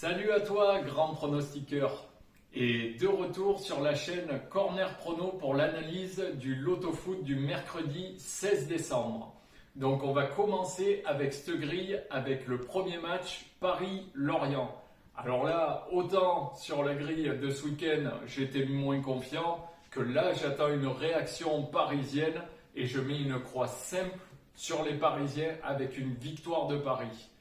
Salut à toi, grand pronostiqueur, et de retour sur la chaîne Corner Prono pour l'analyse du Loto Foot du mercredi 16 décembre. Donc on va commencer avec cette grille avec le premier match Paris-Lorient. Alors là, autant sur la grille de ce week-end j'étais moins confiant, que là j'attends une réaction parisienne et je mets une croix simple sur les Parisiens avec une victoire de Paris.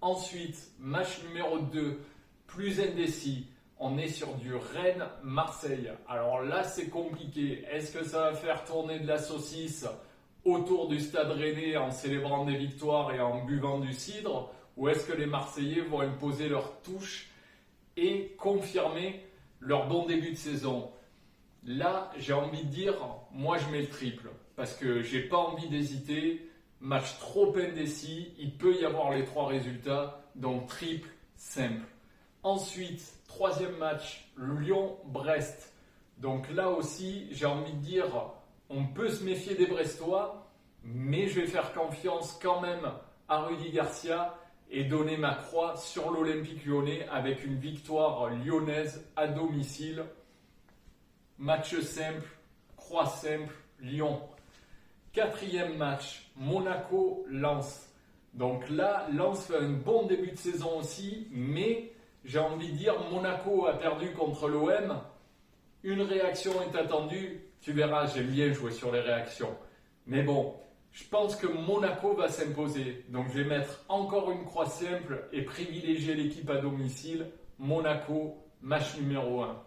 Ensuite, match numéro 2, plus indécis, on est sur du Rennes-Marseille. Alors là, c'est compliqué. Est-ce que ça va faire tourner de la saucisse autour du stade rennais en célébrant des victoires et en buvant du cidre? Ou est-ce que les Marseillais vont imposer leur touche et confirmer leur bon début de saison? Là, j'ai envie de dire, moi je mets le triple parce que j'ai pas envie d'hésiter. Match trop indécis, il peut y avoir les trois résultats, donc triple, simple. Ensuite, troisième match, Lyon-Brest. Donc là aussi, j'ai envie de dire, on peut se méfier des Brestois, mais je vais faire confiance quand même à Rudy Garcia et donner ma croix sur l'Olympique Lyonnais avec une victoire lyonnaise à domicile. Match simple, croix simple, Lyon. Quatrième match, Monaco-Lens. Donc là, Lens fait un bon début de saison aussi, mais j'ai envie de dire, Monaco a perdu contre l'OM. Une réaction est attendue. Tu verras, j'aime bien jouer sur les réactions. Mais bon, je pense que Monaco va s'imposer. Donc je vais mettre encore une croix simple et privilégier l'équipe à domicile. Monaco, match numéro 1.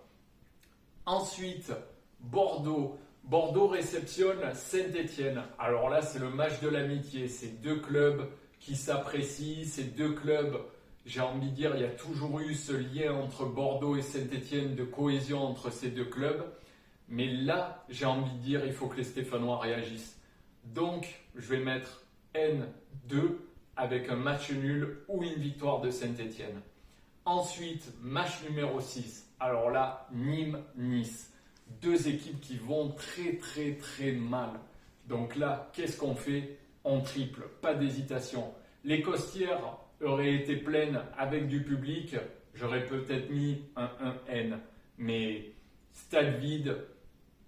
Ensuite, Bordeaux. Bordeaux réceptionne Saint-Étienne. Alors là, c'est le match de l'amitié. C'est deux clubs qui s'apprécient. C'est deux clubs, j'ai envie de dire, il y a toujours eu ce lien entre Bordeaux et Saint-Étienne, de cohésion entre ces deux clubs. Mais là, j'ai envie de dire, il faut que les Stéphanois réagissent. Donc, je vais mettre N2 avec un match nul ou une victoire de Saint-Étienne. Ensuite, match numéro 6. Alors là, Nîmes-Nice. Deux équipes qui vont très mal. Donc là, qu'est-ce qu'on fait? On triple, pas d'hésitation. Les Costières auraient été pleines avec du public, j'aurais peut-être mis un 1N. Mais stade vide,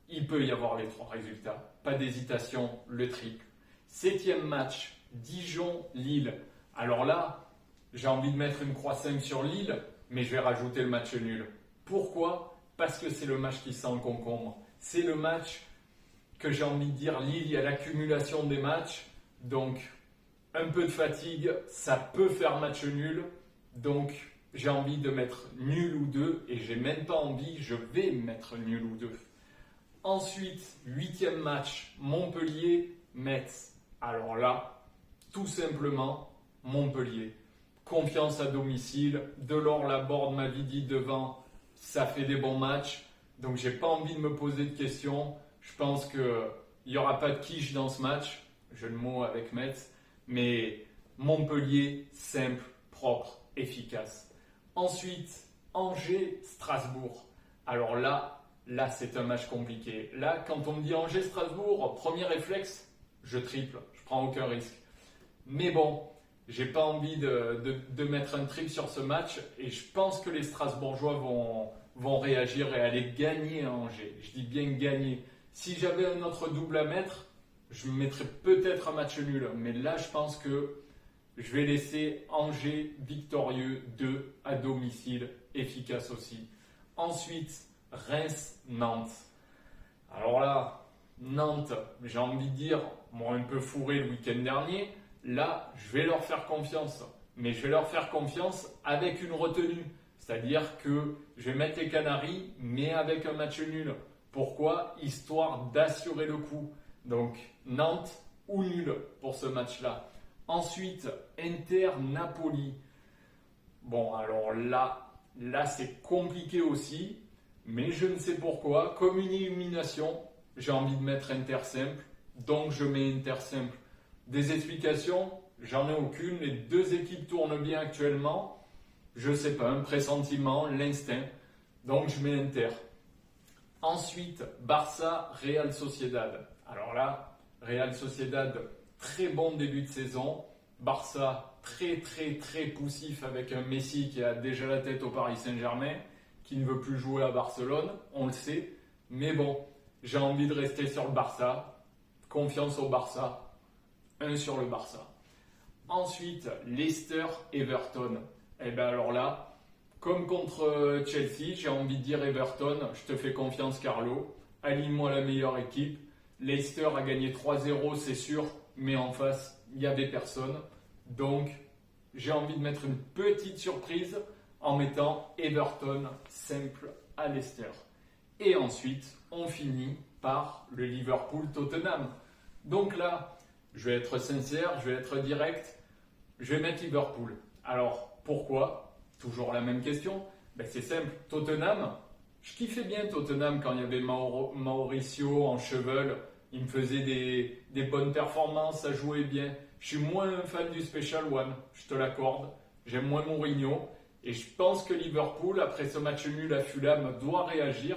il peut y avoir les trois résultats. Pas d'hésitation, le triple. Septième match, Dijon-Lille. Alors là, j'ai envie de mettre une croix simple sur Lille, mais je vais rajouter le match nul. Pourquoi? Parce que c'est le match qui sent le concombre. C'est le match que j'ai envie de dire, Lille, il y a l'accumulation des matchs. Donc, un peu de fatigue, ça peut faire match nul. Donc, j'ai envie de mettre nul ou 2. Et j'ai même pas envie, je vais mettre nul ou 2. Ensuite, huitième match, Montpellier-Metz. Alors là, tout simplement, Montpellier. Confiance à domicile. Delors, Laborde, Mavidi devant. Ça fait des bons matchs, donc j'ai pas envie de me poser de questions. Je pense qu'il n'y aura pas de quiche dans ce match, jeu de mots avec Metz, mais Montpellier, simple, propre, efficace. Ensuite, Angers-Strasbourg. Alors là c'est un match compliqué. Là, quand on me dit Angers-Strasbourg, premier réflexe, je triple, je prends aucun risque. Mais bon, j'ai pas envie de mettre un triple sur ce match et je pense que les Strasbourgeois vont réagir et aller gagner à Angers. Je dis bien gagner. Si j'avais un autre double à mettre, je mettrais peut-être un match nul. Mais là, je pense que je vais laisser Angers victorieux 2 à domicile, efficace aussi. Ensuite, Reims-Nantes. Alors là, Nantes, j'ai envie de dire, m'ont un peu fourré le week-end dernier. Là, je vais leur faire confiance, mais je vais leur faire confiance avec une retenue. C'est-à-dire que je vais mettre les Canaries, mais avec un match nul. Pourquoi? Histoire d'assurer le coup. Donc, Nantes ou nul pour ce match-là. Ensuite, Inter-Napoli. Bon, alors là c'est compliqué aussi, mais je ne sais pourquoi. Comme une illumination, j'ai envie de mettre Inter simple, donc je mets Inter simple. Des explications, j'en ai aucune. Les deux équipes tournent bien actuellement. Je sais pas, un pressentiment, l'instinct. Donc je mets Inter. Ensuite, Barça, Real Sociedad. Alors là, Real Sociedad, très bon début de saison. Barça, très poussif avec un Messi qui a déjà la tête au Paris Saint-Germain, qui ne veut plus jouer à Barcelone, on le sait. Mais bon, j'ai envie de rester sur le Barça. Confiance au Barça. 1 sur le Barça. Ensuite, Leicester-Everton. Et bien alors là, comme contre Chelsea, j'ai envie de dire Everton, je te fais confiance Carlo. Aligne-moi la meilleure équipe. Leicester a gagné 3-0, c'est sûr, mais en face, il n'y avait personne. Donc, j'ai envie de mettre une petite surprise en mettant Everton simple à Leicester. Et ensuite, on finit par le Liverpool-Tottenham. Donc là, je vais être sincère, je vais être direct, je vais mettre Liverpool. Alors, pourquoi? Toujours la même question. Ben, c'est simple, Tottenham, je kiffais bien Tottenham quand il y avait Mauricio en cheval. Il me faisait des bonnes performances, ça jouait bien. Je suis moins un fan du Special One, je te l'accorde. J'aime moins Mourinho. Et je pense que Liverpool, après ce match nul à Fulham, doit réagir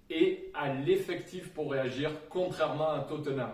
et a l'effectif pour réagir, contrairement à Tottenham.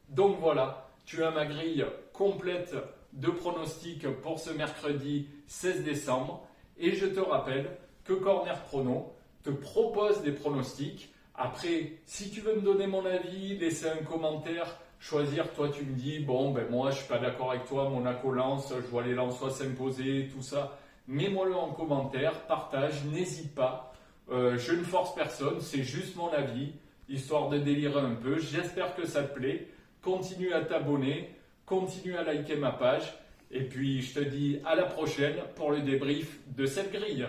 Donc voilà, tu as ma grille complète de pronostics pour ce mercredi 16 décembre. Et je te rappelle que Corner Prono te propose des pronostics. Après, si tu veux me donner mon avis, laisser un commentaire, choisir, toi tu me dis, bon ben moi je suis pas d'accord avec toi, Monaco-Lens, je vois les Lensois s'imposer, tout ça. Mets-moi-le en commentaire, partage, n'hésite pas. Je ne force personne, c'est juste mon avis, histoire de délirer un peu. J'espère que ça te plaît. Continue à t'abonner, continue à liker ma page. Et puis je te dis à la prochaine pour le débrief de cette grille.